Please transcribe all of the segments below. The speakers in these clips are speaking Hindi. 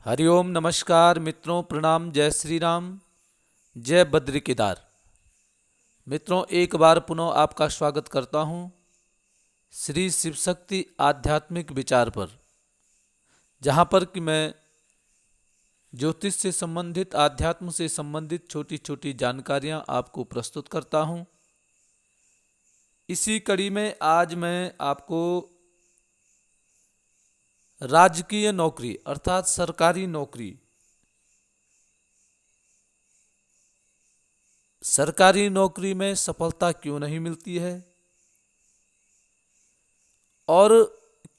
हरिओम नमस्कार मित्रों, प्रणाम, जय श्री राम, जय बद्री केदार। मित्रों, एक बार पुनः आपका स्वागत करता हूं श्री शिव शक्ति आध्यात्मिक विचार पर, जहां पर कि मैं ज्योतिष से संबंधित, आध्यात्म से संबंधित छोटी छोटी जानकारियां आपको प्रस्तुत करता हूं। इसी कड़ी में आज मैं आपको राजकीय नौकरी अर्थात सरकारी नौकरी में सफलता क्यों नहीं मिलती है और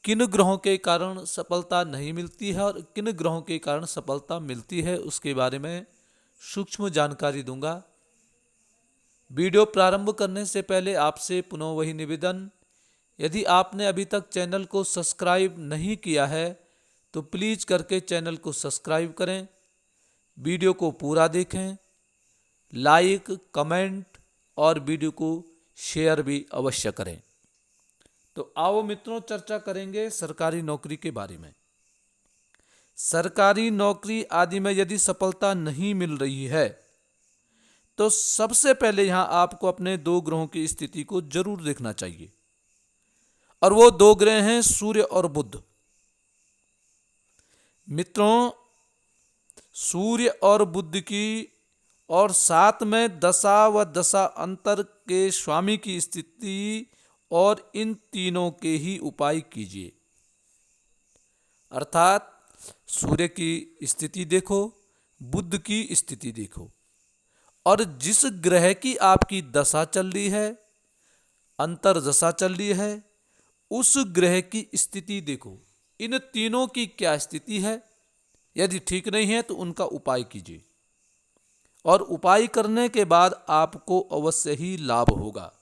किन ग्रहों के कारण सफलता नहीं मिलती है और किन ग्रहों के कारण सफलता मिलती है, उसके बारे में सूक्ष्म जानकारी दूंगा। वीडियो प्रारंभ करने से पहले आपसे पुनः वही निवेदन, यदि आपने अभी तक चैनल को सब्सक्राइब नहीं किया है तो प्लीज़ करके चैनल को सब्सक्राइब करें, वीडियो को पूरा देखें, लाइक, कमेंट और वीडियो को शेयर भी अवश्य करें। तो आओ मित्रों, चर्चा करेंगे सरकारी नौकरी के बारे में। सरकारी नौकरी आदि में यदि सफलता नहीं मिल रही है तो सबसे पहले यहां आपको अपने दो ग्रहों की स्थिति को जरूर देखना चाहिए, और वो दो ग्रह हैं सूर्य और बुध। मित्रों, सूर्य और बुध की और साथ में दशा व दशा अंतर के स्वामी की स्थिति और इन तीनों के ही उपाय कीजिए। अर्थात सूर्य की स्थिति देखो, बुध की स्थिति देखो, और जिस ग्रह की आपकी दशा चल रही है, अंतर दशा चल रही है, उस ग्रह की स्थिति देखो। इन तीनों की क्या स्थिति है, यदि ठीक नहीं है तो उनका उपाय कीजिए, और उपाय करने के बाद आपको अवश्य ही लाभ होगा।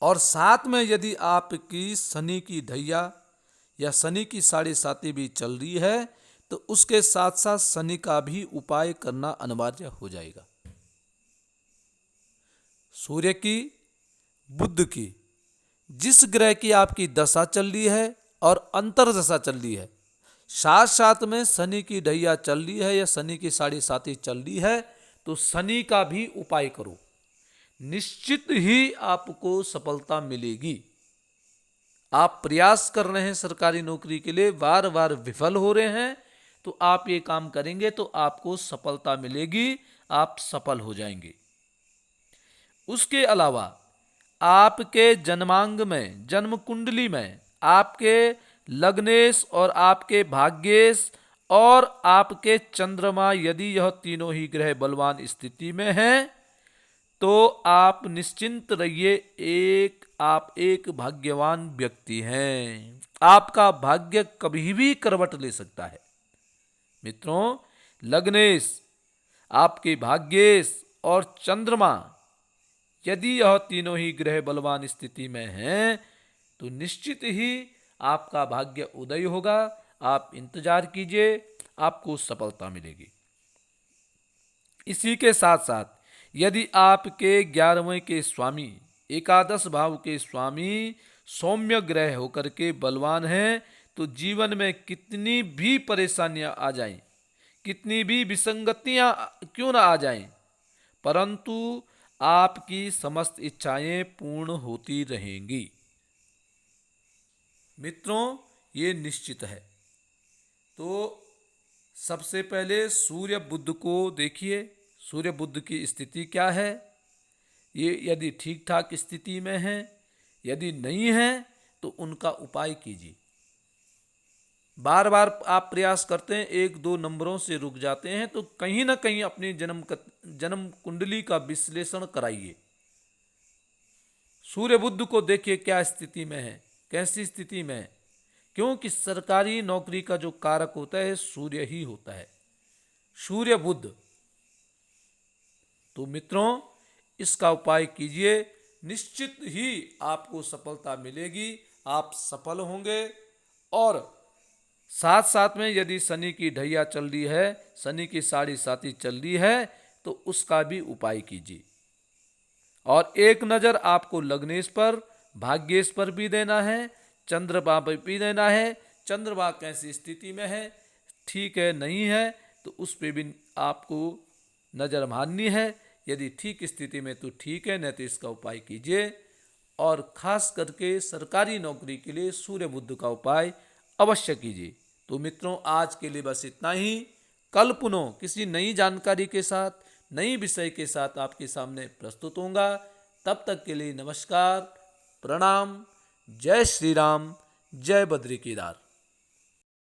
और साथ में यदि आपकी शनि की ढैया या शनि की 7.5 भी चल रही है तो उसके साथ साथ शनि का भी उपाय करना अनिवार्य हो जाएगा। सूर्य की, बुध की, जिस ग्रह की आपकी दशा चल रही है और अंतर दशा चल रही है, साथ साथ में शनि की ढैया चल रही है या शनि की 7.5 चल रही है, तो शनि का भी उपाय करो, निश्चित ही आपको सफलता मिलेगी। आप प्रयास कर रहे हैं सरकारी नौकरी के लिए, बार बार विफल हो रहे हैं, तो आप ये काम करेंगे तो आपको सफलता मिलेगी, आप सफल हो जाएंगे। उसके अलावा आपके जन्मांग में, जन्म कुंडली में, आपके लग्नेश और आपके भाग्येश और आपके चंद्रमा, यदि यह तीनों ही ग्रह बलवान स्थिति में हैं तो आप निश्चिंत रहिए, आप एक भाग्यवान व्यक्ति हैं। आपका भाग्य कभी भी करवट ले सकता है। मित्रों, लग्नेश, आपके भाग्येश और चंद्रमा, यदि यह तीनों ही ग्रह बलवान स्थिति में हैं तो निश्चित ही आपका भाग्य उदय होगा। आप इंतजार कीजिए, आपको सफलता मिलेगी। इसी के साथ साथ यदि आपके 11वें के स्वामी, एकादश भाव के स्वामी सौम्य ग्रह होकर के बलवान हैं तो जीवन में कितनी भी परेशानियां आ जाएं, कितनी भी विसंगतियां क्यों ना आ जाएं, परंतु आपकी समस्त इच्छाएं पूर्ण होती रहेंगी। मित्रों, ये निश्चित है। तो सबसे पहले सूर्य बुध को देखिए, सूर्य बुध की स्थिति क्या है, ये यदि ठीक ठाक स्थिति में है, यदि नहीं है तो उनका उपाय कीजिए। बार बार आप प्रयास करते हैं, 1-2 नंबरों से रुक जाते हैं, तो कहीं ना कहीं अपनी जन्म कुंडली का विश्लेषण कराइए। सूर्य बुध को देखिए क्या स्थिति में है, कैसी स्थिति में है, क्योंकि सरकारी नौकरी का जो कारक होता है सूर्य ही होता है, सूर्य बुध। तो मित्रों, इसका उपाय कीजिए, निश्चित ही आपको सफलता मिलेगी, आप सफल होंगे। और साथ साथ में यदि शनि की ढैया चल रही है, शनि की 7.5 चल रही है, तो उसका भी उपाय कीजिए। और एक नज़र आपको लग्नेश पर, भाग्येश पर भी देना है, चंद्रमा पर भी देना है, चंद्रमा कैसी स्थिति में है, ठीक है नहीं है, तो उस पे भी आपको नज़र मारनी है। यदि ठीक स्थिति में तो ठीक है, नहीं तो इसका उपाय कीजिए। और खास करके सरकारी नौकरी के लिए सूर्य बुध का उपाय अवश्य कीजिए। तो मित्रों, आज के लिए बस इतना ही। कल पुनः किसी नई जानकारी के साथ, नई विषय के साथ आपके सामने प्रस्तुत होऊंगा। तब तक के लिए नमस्कार, प्रणाम, जय श्री राम, जय बद्री केदार।